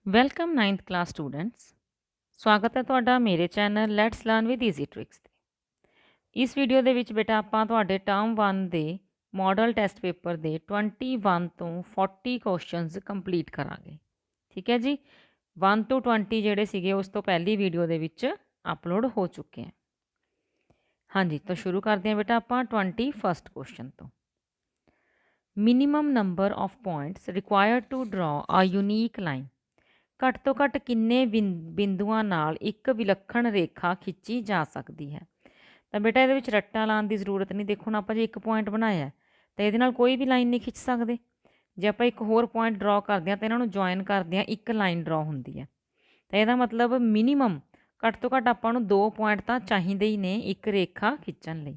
Welcome 9th class students. ਸਵਾਗਤ ਹੈ ਤੁਹਾਡਾ ਮੇਰੇ channel let's learn with easy tricks ਤੇ। ਇਸ ਵੀਡੀਓ ਦੇ ਵਿੱਚ ਬੇਟਾ ਆਪਾਂ ਤੁਹਾਡੇ ਟਰਮ 1 ਦੇ ਮਾਡਲ ਟੈਸਟ ਪੇਪਰ ਦੇ 21 ਤੋਂ 40 ਕੁਐਸਚਨਸ ਕੰਪਲੀਟ ਕਰਾਂਗੇ। ਠੀਕ ਹੈ ਜੀ, 1 ਤੋਂ 20 ਜਿਹੜੇ ਸੀਗੇ ਉਸ ਤੋਂ ਪਹਿਲੀ ਵੀਡੀਓ ਦੇ ਵਿੱਚ ਅਪਲੋਡ ਹੋ ਚੁੱਕੇ ਹਨ। ਹਾਂਜੀ, ਤਾਂ ਸ਼ੁਰੂ ਕਰਦੇ ਹਾਂ ਬੇਟਾ ਆਪਾਂ 21st ਕੁਐਸਚਨ ਤੋਂ। Minimum number of points required to draw a unique line. ਘੱਟ ਤੋਂ ਘੱਟ ਕਿੰਨੇ ਬਿੰਦੂਆਂ ਨਾਲ ਇੱਕ ਵਿਲੱਖਣ ਰੇਖਾ ਖਿੱਚੀ ਜਾ ਸਕਦੀ ਹੈ। ਤਾਂ ਬੇਟਾ ਇਹਦੇ ਵਿੱਚ ਰੱਟਾਂ ਲਾਉਣ ਦੀ ਜ਼ਰੂਰਤ ਨਹੀਂ। ਦੇਖੋ ਨਾ, ਆਪਾਂ ਜੇ ਇੱਕ ਪੁਆਇੰਟ ਬਣਾਇਆ ਤਾਂ ਇਹਦੇ ਨਾਲ ਕੋਈ ਵੀ ਲਾਈਨ ਨਹੀਂ ਖਿੱਚ ਸਕਦੇ। ਜੇ ਆਪਾਂ ਇੱਕ ਹੋਰ ਪੁਆਇੰਟ ਡਰਾ ਕਰਦੇ ਹਾਂ ਤਾਂ ਇਹਨਾਂ ਨੂੰ ਜੁਆਇਨ ਕਰਦੇ ਹਾਂ, ਇੱਕ ਲਾਈਨ ਡਰਾ ਹੁੰਦੀ ਹੈ। ਤਾਂ ਇਹਦਾ ਮਤਲਬ ਮਿਨੀਮਮ ਘੱਟ ਤੋਂ ਘੱਟ ਆਪਾਂ ਨੂੰ 2 ਪੁਆਇੰਟ ਤਾਂ ਚਾਹੀਦੇ ਹੀ ਨੇ ਇੱਕ ਰੇਖਾ ਖਿੱਚਣ ਲਈ।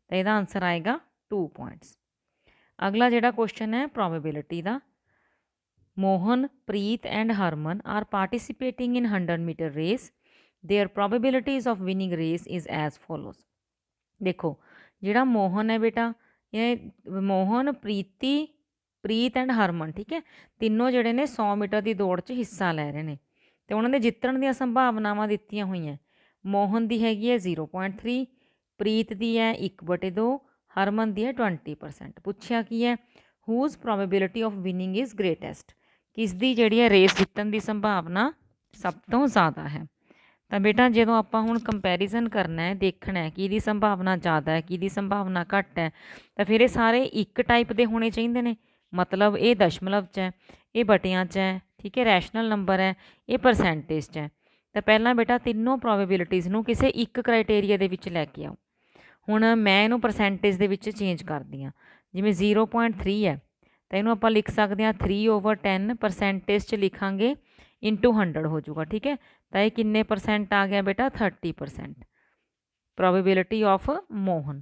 ਤਾਂ ਇਹਦਾ ਆਨਸਰ ਆਏਗਾ 2 ਪੁਆਇੰਟਸ। ਅਗਲਾ ਜਿਹੜਾ ਕੁਐਸਚਨ ਹੈ probability the. Mohan, Preet and Harman are participating in 100-meter race. Their probabilities of winning race is as follows. देखो, ਜਿਹੜਾ ਮੋਹਨ ਹੈ ਬੇਟਾ, ਇਹ ਮੋਹਨ, ਪ੍ਰੀਤ ਐਂਡ ਹਰਮਨ, ਠੀਕ ਹੈ, ਤਿੰਨੋਂ ਜਿਹੜੇ ਨੇ 100 ਮੀਟਰ ਦੀ ਦੌੜ 'ਚ ਹਿੱਸਾ ਲੈ ਰਹੇ ਨੇ ਅਤੇ ਉਹਨਾਂ ਦੇ ਜਿੱਤਣ ਦੀਆਂ ਸੰਭਾਵਨਾਵਾਂ ਦਿੱਤੀਆਂ ਹੋਈਆਂ। ਮੋਹਨ ਦੀ ਹੈਗੀ ਹੈ 0.3, ਪ੍ਰੀਤ ਦੀ ਹੈ 1/2, ਹਰਮਨ ਦੀ ਹੈ 20%। ਪੁੱਛਿਆ ਕੀ ਹੈ, whose probability of winning is greatest. ਕਿਸ ਦੀ ਜਿਹੜੀ ਹੈ ਰੇਸ ਜਿੱਤਣ ਦੀ ਸੰਭਾਵਨਾ ਸਭ ਤੋਂ ਜ਼ਿਆਦਾ ਹੈ। ਤਾਂ ਬੇਟਾ ਜਦੋਂ ਆਪਾਂ ਹੁਣ ਕੰਪੈਰੀਜ਼ਨ ਕਰਨਾ ਹੈ, ਦੇਖਣਾ ਹੈ ਕਿ ਇਹਦੀ ਸੰਭਾਵਨਾ ਜ਼ਿਆਦਾ ਹੈ, ਕਿਹਦੀ ਸੰਭਾਵਨਾ ਘੱਟ ਹੈ, ਤਾਂ ਫਿਰ ਇਹ ਸਾਰੇ ਇੱਕ ਟਾਈਪ ਦੇ ਹੋਣੇ ਚਾਹੀਦੇ ਨੇ। ਮਤਲਬ ਇਹ ਦਸ਼ਮਲਵ 'ਚ ਹੈ, ਇਹ ਬਟਿਆਂ 'ਚ ਹੈ, ਠੀਕ ਹੈ, ਰੈਸ਼ਨਲ ਨੰਬਰ ਹੈ, ਇਹ ਪਰਸੈਂਟੇਜ 'ਚ ਹੈ। ਤਾਂ ਪਹਿਲਾਂ ਬੇਟਾ ਤਿੰਨੋਂ ਪ੍ਰੋਬੇਬਿਲਿਟੀਜ਼ ਨੂੰ ਕਿਸੇ ਇੱਕ ਕ੍ਰਾਈਟੇਰੀਆ ਦੇ ਵਿੱਚ ਲੈ ਕੇ ਆਓ। ਹੁਣ ਮੈਂ ਇਹਨੂੰ ਪਰਸੈਂਟੇਜ ਦੇ ਵਿੱਚ ਚੇਂਜ ਕਰਦੀ ਹਾਂ। ਜਿਵੇਂ 0.3 ਹੈ ਤਾਂ ਇਹਨੂੰ ਆਪਾਂ ਲਿਖ ਸਕਦੇ ਹਾਂ 3/10, ਪਰਸੈਂਟੇਜ 'ਚ ਲਿਖਾਂਗੇ ਇੰਟੂ 100 ਹੋ ਜਾਊਗਾ। ਠੀਕ ਹੈ, ਤਾਂ ਇਹ ਕਿੰਨੇ ਪਰਸੈਂਟ ਆ ਗਿਆ ਬੇਟਾ, 30% ਪ੍ਰੋਬੇਬਿਲਿਟੀ ਆਫ ਮੋਹਨ।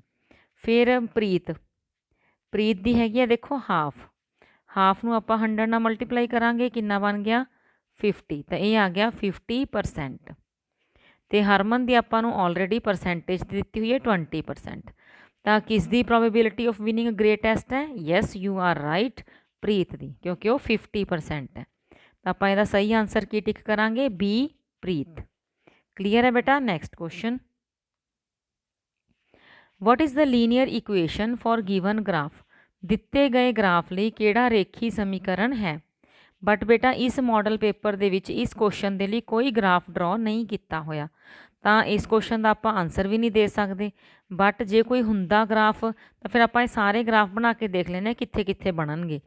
ਫਿਰ ਪ੍ਰੀਤ ਦੀ ਹੈਗੀ ਆ ਦੇਖੋ ਹਾਫ ਨੂੰ ਆਪਾਂ 100 ਨਾਲ ਮਲਟੀਪਲਾਈ ਕਰਾਂਗੇ, ਕਿੰਨਾ ਬਣ ਗਿਆ 50, ਤਾਂ ਇਹ ਆ ਗਿਆ 50%। ਅਤੇ ਹਰਮਨ ਦੀ ਆਪਾਂ ਨੂੰ ਆਲਰੇਡੀ ਪਰਸੈਂਟੇਜ ਦਿੱਤੀ ਹੋਈ ਹੈ 20%। ਤਾਂ ਕਿਸ ਦੀ ਪ੍ਰੋਬੇਬਿਲਿਟੀ ਆਫ ਵਿਨਿੰਗ ਗ੍ਰੇਟੈਸਟ ਹੈ? ਯੈਸ, ਯੂ ਆਰ ਰਾਈਟ, ਪ੍ਰੀਤ ਦੀ, ਕਿਉਂਕਿ ਉਹ 50% ਹੈ। ਤਾਂ ਆਪਾਂ ਇਹਦਾ ਸਹੀ ਆਨਸਰ ਕੀ ਟਿਕ ਕਰਾਂਗੇ? ਬੀ, ਪ੍ਰੀਤ। ਕਲੀਅਰ ਹੈ ਬੇਟਾ। Next question, what is the linear equation for given graph. ਦਿੱਤੇ ਗਏ ਗ੍ਰਾਫ ਲਈ ਕਿਹੜਾ ਰੇਖੀ ਸਮੀਕਰਨ ਹੈ। ਬਟ ਬੇਟਾ ਇਸ ਮਾਡਲ ਪੇਪਰ ਦੇ ਵਿੱਚ ਇਸ ਕੁਐਸਚਨ ਦੇ ਲਈ ਕੋਈ ਗ੍ਰਾਫ ਡਰਾ ਨਹੀਂ ਕੀਤਾ ਹੋਇਆ, ਤਾਂ ਇਸ ਕੁਐਸਚਨ ਦਾ ਆਪਾਂ ਆਨਸਰ ਵੀ ਨਹੀਂ ਦੇ ਸਕਦੇ। ਬਟ ਜੇ ਕੋਈ ਹੁੰਦਾ ਗ੍ਰਾਫ ਤਾਂ ਫਿਰ ਆਪਾਂ ਇਹ ਸਾਰੇ ਗ੍ਰਾਫ ਬਣਾ ਕੇ ਦੇਖ ਲੈਂਦੇ ਕਿੱਥੇ ਕਿੱਥੇ ਬਣਨਗੇ।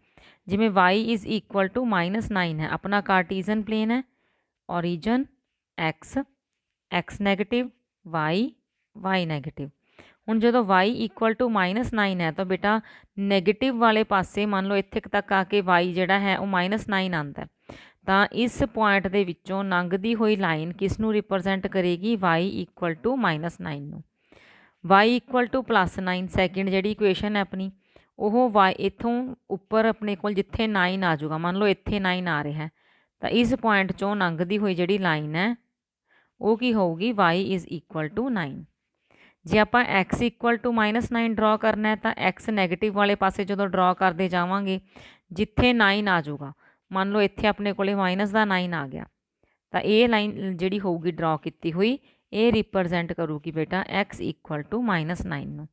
ਜਿਵੇਂ y ਇਜ਼ ਇਕੁਅਲ ਟੂ -9 ਹੈ, ਆਪਣਾ ਕਾਰਟੀਜ਼ਨ ਪਲੇਨ ਹੈ, ਔਰੀਜਨ x ਨੈਗੇਟਿਵ, y ਨੈਗੇਟਿਵ। ਹੁਣ ਜਦੋਂ y ਇਕੁਅਲ ਟੂ -9 ਹੈ ਤਾਂ ਬੇਟਾ ਨੈਗੇਟਿਵ ਵਾਲੇ ਪਾਸੇ ਮੰਨ ਲਓ ਇੱਥੇ ਤੱਕ ਆ ਕੇ y ਜਿਹੜਾ ਹੈ ਉਹ -9 ਆਉਂਦਾ, ਤਾਂ ਇਸ ਪੁਆਇੰਟ ਦੇ ਵਿੱਚੋਂ ਲੰਘਦੀ ਹੋਈ ਲਾਈਨ ਕਿਸ ਨੂੰ ਰਿਪਰਜੈਂਟ ਕਰੇਗੀ? y ਇਕੁਅਲ ਟੂ -9 ਨੂੰ। y ਇਕੁਅਲ ਟੂ +9 ਸੈਕਿੰਡ ਜਿਹੜੀ ਇਕੁਏਸ਼ਨ ਹੈ ਆਪਣੀ, ਉਹ y ਇੱਥੋਂ ਉੱਪਰ ਆਪਣੇ ਕੋਲ ਜਿੱਥੇ 9 ਆ ਜਾਊਗਾ, ਮੰਨ ਲਓ ਇੱਥੇ 9 ਆ ਰਿਹਾ, ਤਾਂ ਇਸ ਪੁਆਇੰਟ 'ਚੋਂ ਲੰਘਦੀ ਹੋਈ ਜਿਹੜੀ ਲਾਈਨ ਹੈ ਉਹ ਕੀ ਹੋਊਗੀ? y is equal to 9। ਜੇ ਆਪਾਂ x ਇਕੁਅਲ ਟੂ -9 ਡਰਾ ਕਰਨਾ ਹੈ ਤਾਂ x ਨੈਗੇਟਿਵ ਵਾਲੇ ਪਾਸੇ ਜਦੋਂ ਡਰਾ ਕਰਦੇ ਜਾਵਾਂਗੇ ਜਿੱਥੇ 9 ਆ ਜਾਊਗਾ, ਮੰਨ ਲਓ ਇੱਥੇ ਆਪਣੇ ਕੋਲੇ -9 ਆ ਗਿਆ, ਤਾਂ ਇਹ ਲਾਈਨ ਜਿਹੜੀ ਹੋਊਗੀ ਡਰਾ ਕੀਤੀ ਹੋਈ, ਇਹ ਰਿਪਰਜੈਂਟ ਕਰੂਗੀ ਬੇਟਾ x ਇਕੁਅਲ ਟੂ -9 ਨੂੰ।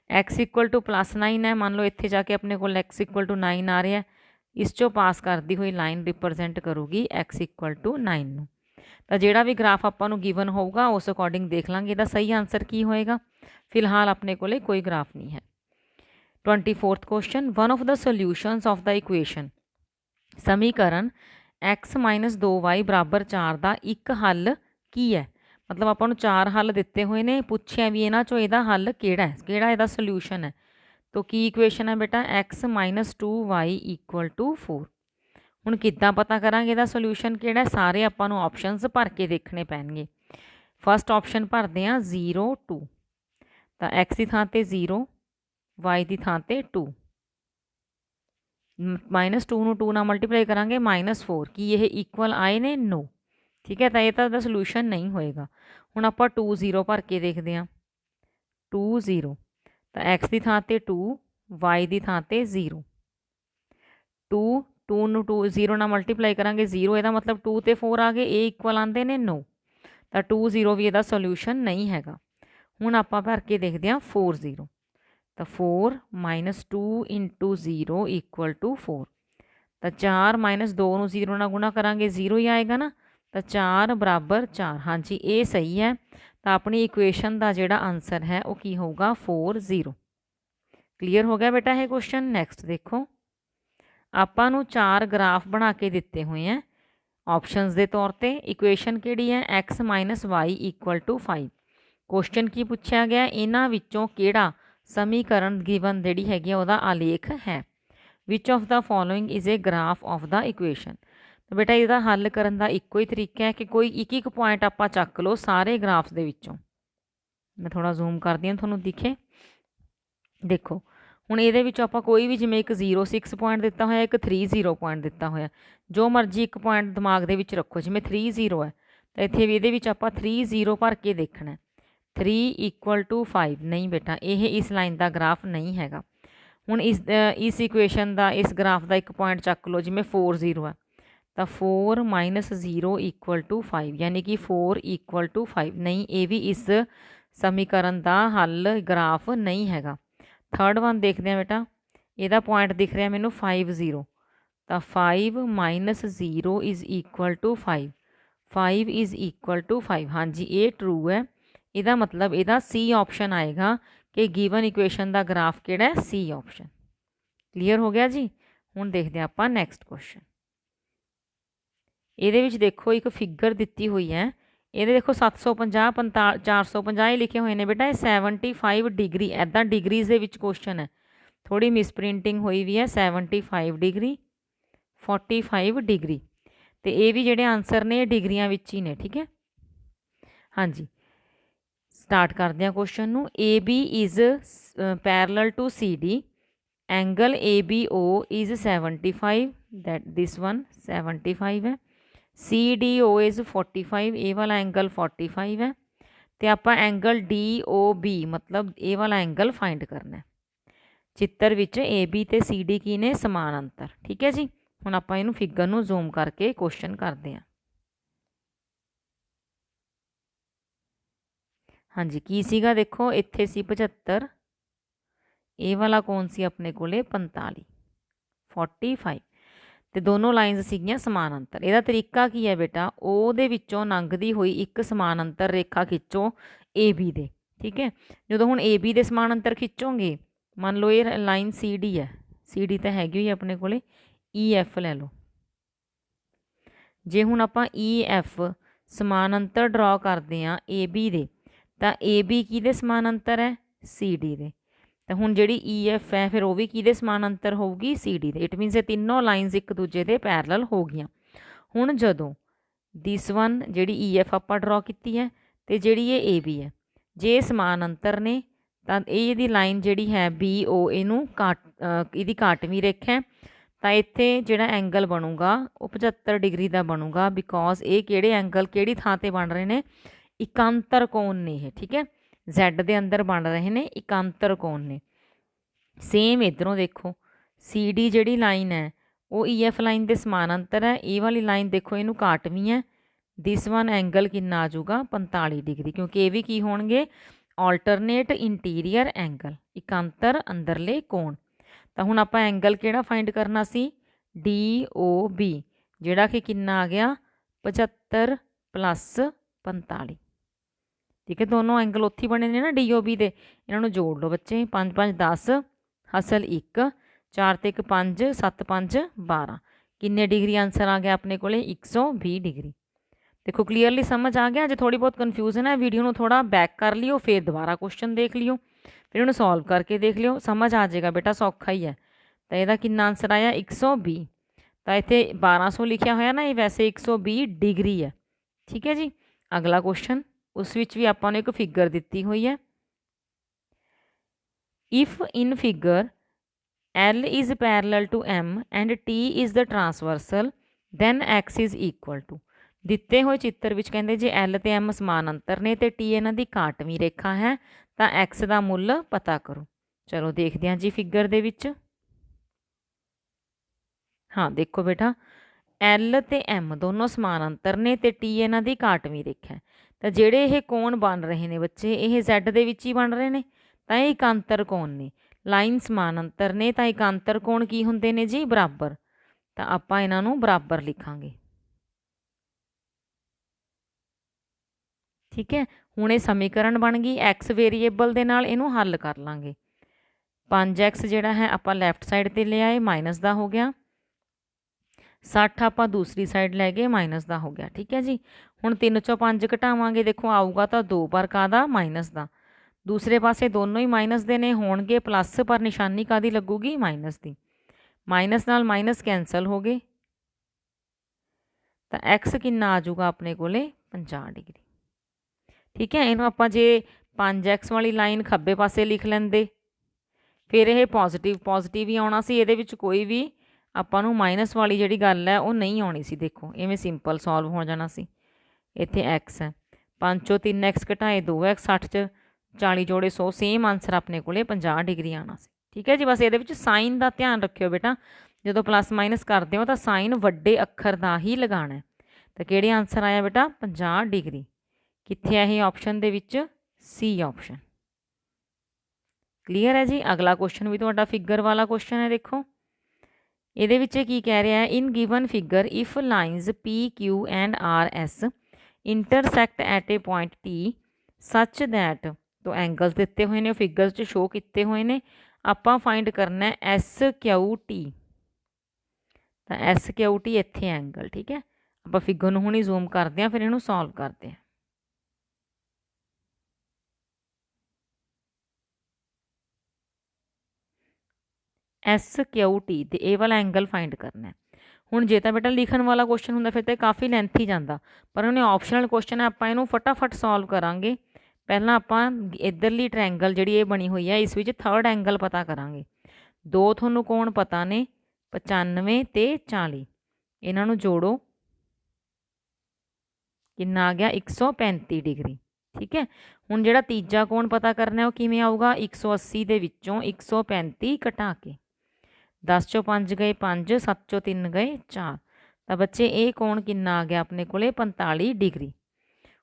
x ਇਕੁਅਲ ਟੂ +9 ਹੈ, ਮੰਨ ਲਓ ਇੱਥੇ ਜਾ ਕੇ ਆਪਣੇ ਕੋਲ x ਇਕੁਅਲ ਟੂ 9 ਆ ਰਿਹਾ, ਇਸ 'ਚੋਂ ਪਾਸ ਕਰਦੀ ਹੋਈ ਲਾਈਨ ਰਿਪਰਜੈਂਟ ਕਰੂਗੀ x ਇਕੁਅਲ ਟੂ 9 ਨੂੰ। ਤਾਂ ਜਿਹੜਾ ਵੀ ਗ੍ਰਾਫ ਆਪਾਂ ਨੂੰ ਗਿਵਨ ਹੋਊਗਾ ਉਸ ਅਕੋਰਡਿੰਗ ਦੇਖ ਲਾਂਗੇ ਇਹਦਾ ਸਹੀ ਆਨਸਰ ਕੀ ਹੋਏਗਾ। ਫਿਲਹਾਲ ਆਪਣੇ ਕੋਲੇ ਕੋਈ ਗ੍ਰਾਫ ਨਹੀਂ ਹੈ। 24th question, one of the solutions of the equation. ਸਮੀਕਰਨ x - 2y ਬਰਾਬਰ 4 ਦਾ ਇੱਕ ਹੱਲ ਕੀ ਹੈ। ਮਤਲਬ ਆਪਾਂ ਨੂੰ 4 ਹੱਲ ਦਿੱਤੇ ਹੋਏ ਨੇ, ਪੁੱਛਿਆ ਵੀ ਇਹਨਾਂ 'ਚੋਂ ਇਹਦਾ ਹੱਲ ਕਿਹੜਾ ਹੈ, ਕਿਹੜਾ ਇਹਦਾ ਸੋਲਿਊਸ਼ਨ ਹੈ। ਤਾਂ ਕੀ ਇਕੁਏਸ਼ਨ ਹੈ ਬੇਟਾ? x - 2y equal to 4। ਹੁਣ ਕਿੱਦਾਂ ਪਤਾ ਕਰਾਂਗੇ ਇਹਦਾ ਸੋਲਿਊਸ਼ਨ ਕਿਹੜਾ? ਸਾਰੇ ਆਪਾਂ ਨੂੰ ਆਪਸ਼ਨਸ ਭਰ ਕੇ ਦੇਖਣੇ ਪੈਣਗੇ। ਫਸਟ ਆਪਸ਼ਨ ਭਰਦੇ ਹਾਂ 0 2, ਤਾਂ x ਦੀ ਥਾਂ 'ਤੇ 0, y ਦੀ ਥਾਂ 'ਤੇ 2, -2 ਨੂੰ 2 ਨਾਲ ਮਲਟੀਪਲਾਈ ਕਰਾਂਗੇ -4। ਕੀ ਇਹ ਇਕੁਅਲ ਆਏ ਨੇ? ਨੋ। ਠੀਕ ਹੈ, ਤਾਂ ਇਹ ਤਾਂ ਇਹਦਾ ਸੋਲਿਊਸ਼ਨ ਨਹੀਂ ਹੋਏਗਾ। ਹੁਣ ਆਪਾਂ 2 0 ਭਰ ਕੇ ਦੇਖਦੇ ਹਾਂ, 2 0, ਤਾਂ x ਦੀ ਥਾਂ 'ਤੇ 2, y ਦੀ ਥਾਂ 'ਤੇ 0, 2 2 ਨੂੰ 2 0 ਨਾਲ ਮਲਟੀਪਲਾਈ ਕਰਾਂਗੇ 0, ਇਹਦਾ ਮਤਲਬ 2 ਤੇ 4 ਆ ਗਏ, ਇਹ ਇਕੁਅਲ ਆਉਂਦੇ ਨੇ 9, ਤਾਂ 2 0 ਵੀ ਇਹਦਾ ਸੋਲਿਊਸ਼ਨ ਨਹੀਂ ਹੈਗਾ। ਹੁਣ ਆਪਾਂ ਭਰ ਕੇ ਦੇਖਦੇ ਹਾਂ 4 0, ਤਾਂ 4 - 2 × 0 = 4, ਤਾਂ 4 - 2 ਨੂੰ 0 ਨਾਲ ਗੁਣਾ ਕਰਾਂਗੇ 0 ਹੀ ਆਏਗਾ ਨਾ, ਤਾਂ 4 = 4। ਹਾਂਜੀ ਇਹ ਸਹੀ ਹੈ, ਤਾਂ ਆਪਣੀ ਇਕੁਏਸ਼ਨ ਦਾ ਜਿਹੜਾ ਆਂਸਰ ਹੈ ਉਹ ਕੀ ਹੋਊਗਾ 4 0। ਕਲੀਅਰ ਹੋ ਗਿਆ ਬੇਟਾ ਇਹ ਕੁਐਸਚਨ। ਨੈਕਸਟ ਦੇਖੋ, ਆਪਾਂ ਨੂੰ 4 ਗ੍ਰਾਫ ਬਣਾ ਕੇ ਦਿੱਤੇ ਹੋਏ ਹੈ ਆਪਸ਼ਨਸ ਦੇ ਤੌਰ ਤੇ। ਇਕੁਏਸ਼ਨ ਕਿਹੜੀ ਹੈ x - y = 5। ਕੁਐਸਚਨ ਕੀ ਪੁੱਛਿਆ ਗਿਆ, ਇਹਨਾਂ ਵਿੱਚੋਂ ਕਿਹੜਾ ਸਮੀਕਰਨ ਗਿਵਨ ਜਿਹੜੀ ਹੈਗੀ ਆ ਉਹਦਾ ਆਲੇਖ ਹੈ। Which of the following is a graph of the equation. ਤਾਂ ਬੇਟਾ ਇਹਦਾ ਹੱਲ ਕਰਨ ਦਾ ਇੱਕੋ ਹੀ ਤਰੀਕਾ ਹੈ ਕਿ ਕੋਈ ਇੱਕ ਇੱਕ ਪੁਆਇੰਟ ਆਪਾਂ ਚੱਕ ਲਓ ਸਾਰੇ ਗ੍ਰਾਫਸ ਦੇ ਵਿੱਚੋਂ। ਮੈਂ ਥੋੜਾ ਜ਼ੂਮ ਕਰਦੀ ਹਾਂ ਤੁਹਾਨੂੰ ਦਿਖੇ। ਦੇਖੋ ਹੁਣ ਇਹਦੇ ਵਿੱਚ ਆਪਾਂ ਕੋਈ ਵੀ, ਜਿਵੇਂ ਇੱਕ 06 ਪੁਆਇੰਟ ਦਿੱਤਾ ਹੋਇਆ, ਇੱਕ 30 ਪੁਆਇੰਟ ਦਿੱਤਾ ਹੋਇਆ, ਜੋ ਮਰਜ਼ੀ ਇੱਕ ਪੁਆਇੰਟ ਦਿਮਾਗ ਦੇ ਵਿੱਚ ਰੱਖੋ। ਜਿਵੇਂ 30 ਹੈ ਤਾਂ ਇੱਥੇ ਵੀ ਇਹਦੇ ਵਿੱਚ ਆਪਾਂ 30 ਭਰ ਕੇ ਦੇਖਣਾ। 3 = 5 ਨਹੀਂ ਬੇਟਾ, ਇਹ ਇਸ ਲਾਈਨ ਦਾ ਗ੍ਰਾਫ ਨਹੀਂ ਹੈਗਾ। ਹੁਣ ਇਸ ਇਕੁਏਸ਼ਨ ਦਾ, ਇਸ ਗ੍ਰਾਫ ਦਾ ਇੱਕ ਪੁਆਇੰਟ ਚੱਕ ਲਓ, ਜਿਵੇਂ 4 0 ਹੈ, ਤਾਂ 4 - 0 = 5, ਯਾਨੀ ਕਿ 4 = 5 ਨਹੀਂ, ਇਹ ਵੀ ਇਸ ਸਮੀਕਰਨ ਦਾ ਹੱਲ ਗ੍ਰਾਫ ਨਹੀਂ ਹੈਗਾ। ਥਰਡ ਵਨ ਦੇਖਦੇ ਹਾਂ ਬੇਟਾ, ਇਹਦਾ ਪੁਆਇੰਟ ਦਿਖ ਰਿਹਾ ਮੈਨੂੰ 5 0, ਤਾਂ 5 - 0 = 5, 5 = 5। ਹਾਂਜੀ ਇਹ ਟਰੂ ਹੈ, ਇਹਦਾ ਮਤਲਬ ਇਹਦਾ ਸੀ ਆਪਸ਼ਨ ਆਏਗਾ ਕਿ ਗਿਵਨ ਇਕੁਏਸ਼ਨ ਦਾ ਗ੍ਰਾਫ ਕਿਹੜਾ ਹੈ, ਸੀ ਆਪਸ਼ਨ। ਕਲੀਅਰ ਹੋ ਗਿਆ ਜੀ। ਹੁਣ ਦੇਖਦੇ ਹਾਂ ਆਪਾਂ ਨੈਕਸਟ ਕੁਐਸਚਨ। ਇਹਦੇ ਵਿੱਚ ਦੇਖੋ ਇੱਕ ਫਿਗਰ ਦਿੱਤੀ ਹੋਈ ਹੈ, ਇਹਦੇ ਦੇਖੋ 750 450 ਹੀ ਲਿਖੇ ਹੋਏ ਨੇ ਬੇਟਾ, ਇਹ 75 ਡਿਗਰੀ ਇੱਦਾਂ ਡਿਗਰੀਜ਼ ਦੇ ਵਿੱਚ ਕੁਐਸਚਨ ਹੈ, ਥੋੜੀ ਮਿਸਪ੍ਰਿੰਟਿੰਗ ਹੋਈ ਵੀ ਹੈ। 75 ਡਿਗਰੀ, 45 ਡਿਗਰੀ, ਤੇ ਇਹ ਵੀ ਜਿਹੜੇ ਆਂਸਰ ਨੇ ਇਹ ਡਿਗਰੀਆਂ ਵਿੱਚ ਹੀ ਨੇ, ਠੀਕ ਹੈ। ਹਾਂਜੀ ਸਟਾਰਟ ਕਰਦੇ ਹਾਂ ਕੁਐਸਚਨ ਨੂੰ। AB is parallel to CD, angle ABO is 75, that this one 75 ਹੈ। CDO ਇਜ਼ 45, ਇਹ ਵਾਲਾ ਐਂਗਲ 45 ਹੈ, ਤੇ ਆਪਾਂ ਐਂਗਲ DOB ਮਤਲਬ ਇਹ ਵਾਲਾ ਐਂਗਲ ਫਾਈਂਡ ਕਰਨਾ। ਚਿੱਤਰ ਵਿੱਚ AB ਤੇ CD ਕੀ ਨੇ, ਸਮਾਨ ਅੰਤਰ, ਠੀਕ ਹੈ ਜੀ। ਹੁਣ ਆਪਾਂ ਇਹਨੂੰ ਫਿਗਰ ਨੂੰ ਜ਼ੂਮ ਕਰਕੇ ਕੁਐਸਚਨ ਕਰਦੇ ਹਾਂ। ਹਾਂਜੀ ਕੀ ਸੀਗਾ ਦੇਖੋ, ਇੱਥੇ ਸੀ 75, ਇਹ ਵਾਲਾ ਕੌਣ ਸੀ ਆਪਣੇ ਕੋਲੇ 45, 45, ਤੇ ਦੋਨੋਂ ਲਾਈਨਸ ਸੀਗੀਆਂ ਸਮਾਨ ਅੰਤਰ। ਇਹਦਾ ਤਰੀਕਾ ਕੀ ਹੈ ਬੇਟਾ, ਉਹਦੇ ਵਿੱਚੋਂ ਲੰਘਦੀ ਹੋਈ ਇੱਕ ਸਮਾਨ ਅੰਤਰ ਰੇਖਾ ਖਿੱਚੋ AB ਦੇ, ਠੀਕ ਹੈ। ਜਦੋਂ ਹੁਣ AB ਦੇ ਸਮਾਨ ਅੰਤਰ ਖਿੱਚੋਗੇ, ਮੰਨ ਲਓ ਇਹ ਲਾਈਨ CD ਹੈ, CD ਤਾਂ ਹੈਗੀ ਹੋਈ ਆਪਣੇ ਕੋਲੇ, EF ਲੈ ਲਓ। ਜੇ ਹੁਣ ਆਪਾਂ EF ਸਮਾਨ ਅੰਤਰ ਡਰਾ ਕਰਦੇ ਹਾਂ AB ਦੇ, ਤਾਂ AB ਕਿਹਦੇ ਸਮਾਨ ਅੰਤਰ ਹੈ, CD ਦੇ, ਤਾਂ ਹੁਣ ਜਿਹੜੀ EF ਹੈ ਫਿਰ ਉਹ ਵੀ ਕਿਹਦੇ ਸਮਾਨ ਅੰਤਰ ਹੋਊਗੀ, CD ਦੇ। ਇਟ ਮੀਨਸ ਇਹ ਤਿੰਨੋਂ ਲਾਈਨਸ ਇੱਕ ਦੂਜੇ ਦੇ ਪੈਰਲਲ ਹੋ ਗਈਆਂ। ਹੁਣ ਜਦੋਂ ਦਿਸ ਵਨ ਜਿਹੜੀ EF ਆਪਾਂ ਡਰਾ ਕੀਤੀ ਹੈ ਤੇ ਜਿਹੜੀ ਇਹ AB ਹੈ, ਜੇ ਸਮਾਨ ਅੰਤਰ ਨੇ ਤਾਂ ਇਹ ਇਹਦੀ ਲਾਈਨ ਜਿਹੜੀ ਹੈ BO, ਇਹਨੂੰ ਇਹਦੀ ਕਾਟਵੀਂ ਰੇਖਾ ਹੈ, ਤਾਂ ਇੱਥੇ ਜਿਹੜਾ ਐਂਗਲ ਬਣੂਗਾ ਉਹ 75 ਡਿਗਰੀ ਦਾ ਬਣੂਗਾ, ਬਿਕੋਜ਼ ਇਹ ਕਿਹੜੇ ਐਂਗਲ ਕਿਹੜੀ ਥਾਂ ਤੇ ਬਣ ਰਹੇ ਨੇ, ਇਕਾਂਤਰ ਕੋਣ ਨੇ ਇਹ, ਠੀਕ ਹੈ। Z ਦੇ ਅੰਦਰ ਬਣ ਰਹੇ ਨੇ ਇਕਾਂਤਰ ਕੋਣ ਨੇ। ਸੇਮ ਇੱਧਰੋਂ ਦੇਖੋ CD ਜਿਹੜੀ ਲਾਈਨ ਹੈ ਉਹ EF ਲਾਈਨ ਦੇ ਸਮਾਨਾਂਤਰ ਹੈ, ਇਹ ਵਾਲੀ ਲਾਈਨ ਦੇਖੋ ਇਹਨੂੰ ਕਾਟਵੀਂ ਹੈ। ਦਿਸ ਵਨ ਐਂਗਲ ਕਿੰਨਾ ਆ ਜਾਊਗਾ 45 ਡਿਗਰੀ, ਕਿਉਂਕਿ ਇਹ ਵੀ ਕੀ ਹੋਣਗੇ ਆਲਟਰਨੇਟ ਇੰਟੀਰੀਅਰ ਐਂਗਲ, ਇਕਾਂਤਰ ਅੰਦਰਲੇ ਕੋਣ। ਤਾਂ ਹੁਣ ਆਪਾਂ ਐਂਗਲ ਕਿਹੜਾ ਫਾਈਂਡ ਕਰਨਾ ਸੀ, DOB, ਜਿਹੜਾ ਕਿ ਕਿੰਨਾ ਆ ਗਿਆ 75 + 45, ਠੀਕ ਹੈ। ਦੋਨੋਂ ਐਂਗਲ ਉੱਥੇ ਬਣੇ ਨੇ ਨਾ DOB ਦੇ, ਇਹਨਾਂ ਨੂੰ ਜੋੜ ਲਓ ਬੱਚੇ, 5 5 10 ਹਾਸਲ 1, 4 ਤੇ 1 5, 7 5 12, ਕਿੰਨੇ ਡਿਗਰੀ ਆਂਸਰ ਆ ਗਿਆ ਆਪਣੇ ਕੋਲੇ 120 ਡਿਗਰੀ। ਦੇਖੋ ਕਲੀਅਰਲੀ ਸਮਝ ਆ ਗਿਆ। ਜੇ ਥੋੜੀ ਬਹੁਤ ਕਨਫਿਊਜ਼ਨ ਹੈ ਵੀਡੀਓ ਨੂੰ ਥੋੜਾ ਬੈਕ ਕਰ ਲਿਓ, ਫਿਰ ਦੁਬਾਰਾ ਕੁਐਸਚਨ ਦੇਖ ਲਿਓ, ਫਿਰ ਇਹਨੂੰ ਸੋਲਵ ਕਰਕੇ ਦੇਖ ਲਿਓ, ਸਮਝ ਆ ਜਾਏਗਾ ਬੇਟਾ, ਸੌਖਾ ਹੀ ਹੈ। ਤਾਂ ਇਹਦਾ ਕਿੰਨਾ ਆਂਸਰ ਆਇਆ 120, ਤਾਂ ਇੱਥੇ 1200 ਲਿਖਿਆ ਹੋਇਆ ਨਾ, ਇਹ ਵੈਸੇ 120 ਡਿਗਰੀ ਹੈ, ਠੀਕ ਹੈ ਜੀ। ਅਗਲਾ ਕੁਐਸਚਨ, ਉਸ ਵਿੱਚ ਵੀ ਆਪਾਂ ਨੂੰ ਇੱਕ ਫਿਗਰ ਦਿੱਤੀ ਹੋਈ ਹੈ। If in figure L is parallel to M and T is the transversal, then X is equal to, ਦਿੱਤੇ ਹੋਏ ਚਿੱਤਰ ਵਿੱਚ ਕਹਿੰਦੇ ਜੇ L ਤੇ M ਸਮਾਨ ਅੰਤਰ ਨੇ ਤੇ T ਇਹਨਾਂ ਦੀ ਕਾਟਵੀਂ ਰੇਖਾ ਹੈ ਤਾਂ X ਦਾ ਮੁੱਲ ਪਤਾ ਕਰੋ। ਚਲੋ ਦੇਖਦੇ ਹਾਂ ਜੀ ਫਿਗਰ ਦੇ ਵਿੱਚ। हाँ देखो बेटा एल ते एम दोनों समान अंतर ने ते टी इन्हां दी काटवीं रेखा है। तो ਜਿਹੜੇ ਇਹ ਕੋਣ ਬਣ ਰਹੇ ਨੇ ਬੱਚੇ ਇਹ Z ਦੇ ਵਿੱਚ ਹੀ ਬਣ ਰਹੇ ਨੇ ਤਾਂ ਇਹ ਇਕਾਂਤਰ ਕੋਣ ਨੇ। ਲਾਈਨ ਸਮਾਨ ਅੰਤਰ ਨੇ ਤਾਂ ਇਕਾਂਤਰ ਕੋਣ ਕੀ ਹੁੰਦੇ ਨੇ ਜੀ ਬਰਾਬਰ। ਤਾਂ ਆਪਾਂ ਇਹਨਾਂ ਨੂੰ ਬਰਾਬਰ ਲਿਖਾਂਗੇ। ठीक है हुण ये समीकरण बन गई एक्स वेरीएबल दे नाल इनू हल कर लांगे। 5x जिहड़ा है आपां लैफ्ट साइड ते ले आए माइनस का हो गया 60 आपां दूसरी साइड लै गए माइनस का हो गया। ठीक है जी हुण 3 चों 5 घटावांगे देखो आऊगा तो 2 पर कादा माइनस का दूसरे पासे दोनों ही माइनस दे ने होणगे प्लस पर निशानी कादी लगूगी माइनस की माइनस नाल माइनस कैंसल हो गए तो एक्स किन्ना आ जाऊगा अपने कोले 50 डिग्री। ठीक है इनू आपां जे 5x वाली लाइन खब्बे पासे लिख लेंदे फिर यह पॉजिटिव ही आना सी इहदे विच कोई भी आपां नूं माइनस वाली जिहड़ी गल है वो नहीं आनी सी। देखो इवें सिंपल सॉल्व हो जाना सी। इत्थे x है 5 चों 3x घटाए 2x 60 च 40 जोड़े 100 सेम आंसर अपने कोले 50 डिग्री आना सी। ठीक है जी बस ये साइन का ध्यान रखियो बेटा जो प्लस माइनस करते हो तो साइन वड्डे अखर का ही लगाना है। तो किहड़े आंसर आया बेटा 50 डिग्री कित्थे है ऑप्शन दे विच सी ऑप्शन। क्लीयर है जी। अगला क्वेश्चन भी तुहाडा फिगर वाला क्वेश्चन है। देखो ये विच की कह रहा है in given figure if lines P Q and R S intersect at a point T such that तो एंगल्स दिते हुए ने फिगर्स च शो किए हुए ने आपां फाइंड करना है एस क्यू टी। तो एस क्यू टी इत्थे एंगल। ठीक है आपां फिगर नूं हुणे जूम करते हैं फिर इहनूं सॉल्व करते हैं। एस क्यू टी तो ये वाला एंगल फाइंड करना है। हुण जे तां बेटा लिखण वाला क्वेश्चन हुंदा फिर तो काफ़ी लेंथी जाता पर उन्हें ऑप्शनल क्वेश्चन है आपां इहनूं फटाफट सॉल्व करांगे। पहला आपां इधरली ट्रायंगल जिहड़ी ये बनी हुई है इस विच थर्ड एंगल पता करांगे। दो तुहानूं कोण पता ने 95 ते 40 इन्हां नूं जोड़ो कितना आ गया 135 डिग्री। ठीक है हुण जिहड़ा तीजा कोण पता करना है वो किवें आऊगा 180 दे विच्चों 135 घटा के 10 चों 5 गए 5 7 चों 3 गए 4 तो बच्चे ये कोण कितना आ गया अपने कोले 45 डिग्री।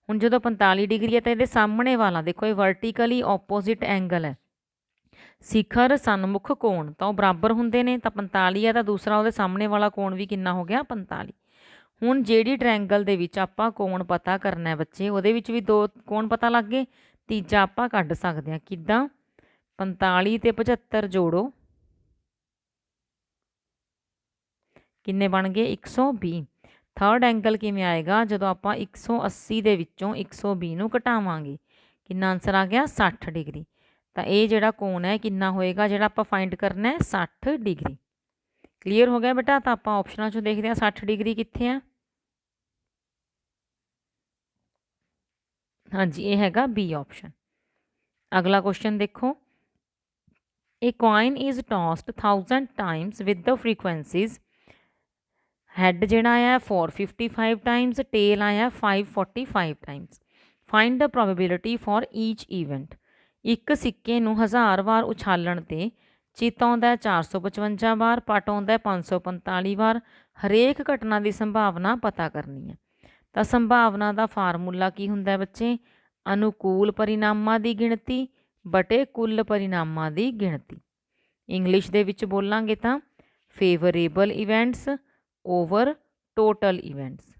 हुण जो 45 डिग्री है तो ये सामने वाला देखो ये वर्टिकली ओपोजिट एंगल है शिखर सन्मुख कोण तो बराबर होंगे ने तो 45 है तो दूसरा वो सामने वाला कोण भी कितना हो गया 45। हुण जिहड़ी ट्रायंगल दे विच आपां कोण पता करना है बच्चे उहदे विच भी दो कोण पता लग गए तीजा आपां कढ सकते हैं किद्दां 45 ते 75 जोड़ो किन्ने बन गए 120। थर्ड एंगल किवें आएगा जदों आपां 180 दे विच्चों 120 नूं घटावांगे कितना आंसर आ गया 60 डिग्री। तो ये जिहड़ा कोण है कितना होएगा जिहड़ा आपां फाइंड करना है 60 डिग्री। क्लीयर हो गया बेटा। तो आपां ऑप्शनां चों देखदे हां 60 डिग्री कित्थे है। हाँ जी ये हैगा बी ऑप्शन। अगला क्वेश्चन देखो a coin is tossed 1000 times with the frequencies head जिहड़ा आया 455 टाइम्स टेल आया 545 times find the probability for each event. एक सिक्के नूं 1000 वार उछालण ते चित आउंदा 455 वार पट आउंदा 545 वार हरेक घटना की संभावना पता करनी है। तो संभावना का फार्मूला की हुंदा बच्चे अनुकूल परिणामां की गिणती बटे कुल परिणामां की गिणती। इंग्लिश दे विच बोलांगे तो favourable events over total events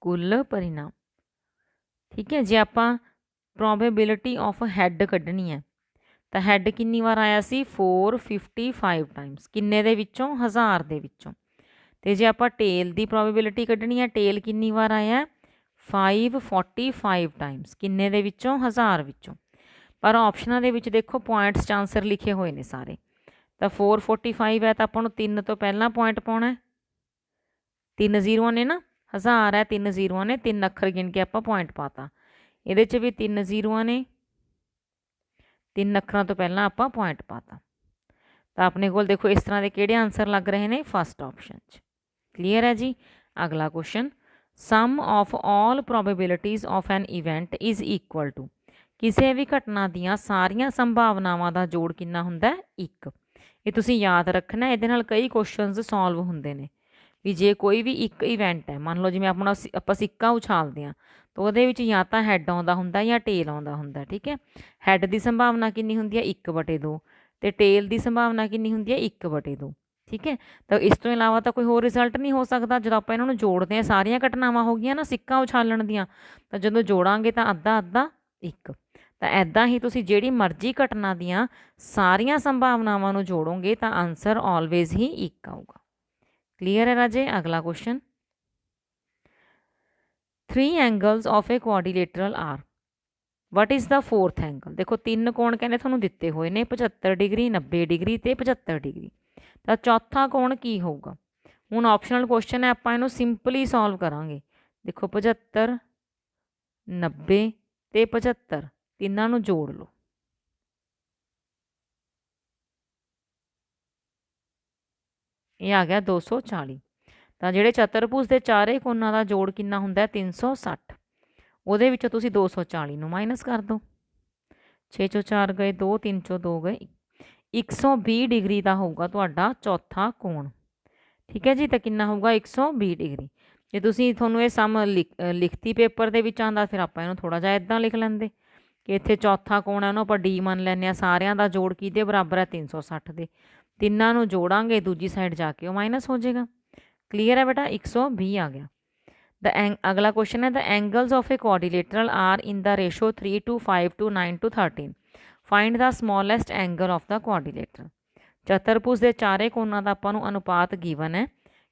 कुल परिणाम। ठीक है जे आपां प्रोबेबिलिटी ऑफ हैड कढ़नी है तो हैड कितनी बार आया सी 455 टाइम्स किन्ने दे विच्चों 1000 दे विच्चों। ते जे आपां टेल की प्रोबेबिलिटी कढ़नी है टेल कितनी बार आया 545 टाइम्स किन्ने दे विच्चों 1000 विच्चों। पर ऑप्शनां दे विच देखो पॉइंट्स च आंसर लिखे हुए ने सारे। तो 445 है तो आपां नूं 3 तो पहला पॉइंट पाउणा है 3 जीरो ने ना 1000 है 3 जीरो ने 3 अखर गिन के आपां पॉइंट पाता ये भी 3 जीरो ने 3 अखरां तो पहला आपां पॉइंट पाता। तो अपने को देखो इस तरह के किहड़े आंसर लग रहे हैं फस्ट ऑप्शन। क्लीयर है जी। अगला question sum of all probabilities of an event is equal to किसी भी घटना दियां सारियां संभावनावां दा जोड़ कितना हुंदा है 1। ਇਹ ਤੁਸੀਂ ਯਾਦ ਰੱਖਣਾ, ਇਹਦੇ ਨਾਲ ਕਈ ਕੁਐਸਚਨਸ ਸੋਲਵ ਹੁੰਦੇ ਨੇ। ਵੀ ਜੇ ਕੋਈ ਵੀ ਇੱਕ ਇਵੈਂਟ ਹੈ, ਮੰਨ ਲਓ ਜਿਵੇਂ ਆਪਣਾ ਆਪਾਂ ਸਿੱਕਾ ਉਛਾਲਦੇ ਹਾਂ, ਤਾਂ ਉਹਦੇ ਵਿੱਚ ਜਾਂ ਤਾਂ ਹੈੱਡ ਆਉਂਦਾ ਹੁੰਦਾ ਜਾਂ ਟੇਲ ਆਉਂਦਾ ਹੁੰਦਾ, ਠੀਕ ਹੈ। ਹੈੱਡ ਦੀ ਸੰਭਾਵਨਾ ਕਿੰਨੀ ਹੁੰਦੀ ਹੈ 1/2, ਅਤੇ ਟੇਲ ਦੀ ਸੰਭਾਵਨਾ ਕਿੰਨੀ ਹੁੰਦੀ ਹੈ 1/2, ਠੀਕ ਹੈ। ਤਾਂ ਇਸ ਤੋਂ ਇਲਾਵਾ ਤਾਂ ਕੋਈ ਹੋਰ ਰਿਜ਼ਲਟ ਨਹੀਂ ਹੋ ਸਕਦਾ। ਜਦੋਂ ਆਪਾਂ ਇਹਨਾਂ ਨੂੰ ਜੋੜਦੇ ਹਾਂ, ਸਾਰੀਆਂ ਘਟਨਾਵਾਂ ਹੋ ਗਈਆਂ ਨਾ ਸਿੱਕਾ ਉਛਾਲਣ ਦੀਆਂ, ਤਾਂ ਜਦੋਂ ਜੋੜਾਂਗੇ ਤਾਂ ਅੱਧਾ ਅੱਧਾ 1। ਤਾਂ ਐਦਾਂ ਹੀ ਤੁਸੀਂ ਜਿਹੜੀ ਮਰਜ਼ੀ ਘਟਨਾ ਦੀਆਂ ਸਾਰੀਆਂ ਸੰਭਾਵਨਾਵਾਂ ਨੂੰ ਜੋੜੋਗੇ ਤਾਂ ਆਨਸਰ ਆਲਵੇਜ਼ ਹੀ 1 ਆਊਗਾ। ਕਲੀਅਰ ਹੈ ਰਾਜੇ। ਅਗਲਾ question, 3 angles of a quadrilateral are, what is the 4th angle. ਦੇਖੋ 3 ਕੋਣ ਕਹਿੰਦੇ ਤੁਹਾਨੂੰ ਦਿੱਤੇ ਹੋਏ ਨੇ, 75 ਡਿਗਰੀ, 90 ਡਿਗਰੀ ਅਤੇ 75 ਡਿਗਰੀ। ਤਾਂ ਚੌਥਾ ਕੋਣ ਕੀ ਹੋਊਗਾ। ਹੁਣ ਆਪਸ਼ਨਲ ਕੁਐਸਚਨ ਹੈ, ਆਪਾਂ ਇਹਨੂੰ ਸਿੰਪਲੀ ਸੋਲਵ ਕਰਾਂਗੇ। ਦੇਖੋ 75, 90 ਅਤੇ 75 ਤਿੰਨਾਂ ਨੂੰ ਜੋੜ ਲਓ। ਇਹ ਆ ਗਿਆ 240। ਤਾਂ ਜਿਹੜੇ ਚਤੁਰਭੁਜ ਦੇ ਚਾਰੇ ਕੋਣਾਂ ਦਾ ਜੋੜ ਕਿੰਨਾ ਹੁੰਦਾ 360। ਉਹਦੇ ਵਿੱਚੋਂ ਤੁਸੀਂ 240 ਨੂੰ ਮਾਈਨਸ ਕਰ ਦਿਓ। 6 ਚੋਂ 4 ਗਏ 2, 3 ਚੋਂ 2 ਗਏ 120 ਡਿਗਰੀ ਦਾ ਹੋਊਗਾ ਤੁਹਾਡਾ ਚੌਥਾ ਕੋਣ, ਠੀਕ ਹੈ ਜੀ। ਤਾਂ ਕਿੰਨਾ ਹੋਊਗਾ 120 ਡਿਗਰੀ। ਜੇ ਤੁਸੀਂ ਤੁਹਾਨੂੰ ਇਹ ਸਮ ਲਿਖਤੀ ਪੇਪਰ ਦੇ ਵਿੱਚ ਆਉਂਦਾ, ਫਿਰ ਆਪਾਂ ਇਹਨੂੰ ਥੋੜ੍ਹਾ ਜਿਹਾ ਇੱਦਾਂ ਲਿਖ ਲੈਂਦੇ ਕਿ ਇੱਥੇ ਚੌਥਾ ਕੋਣ ਹੈ ਉਹਨੂੰ ਆਪਾਂ ਡੀ ਮੰਨ ਲੈਂਦੇ ਹਾਂ। ਸਾਰਿਆਂ ਦਾ ਜੋੜ ਕਿਹਦੇ ਬਰਾਬਰ ਹੈ 360 ਦੇ। ਤਿੰਨਾਂ ਨੂੰ ਜੋੜਾਂਗੇ ਦੂਜੀ ਸਾਈਡ ਜਾ ਕੇ ਉਹ ਮਾਈਨਸ ਹੋ ਜਾਏਗਾ। ਕਲੀਅਰ ਹੈ ਬੇਟਾ, 120 ਆ ਗਿਆ। ਅਗਲਾ ਕੁਐਸਚਨ ਹੈ, the angles of a quadrilateral are in the ratio 3:5 to 9:13। Find the smallest angle of the quadrilateral. ਚਤੁਰਭੁਜ ਦੇ ਚਾਰੇ ਕੋਣਾਂ ਦਾ ਆਪਾਂ ਨੂੰ ਅਨੁਪਾਤ ਗਿਵਨ ਹੈ।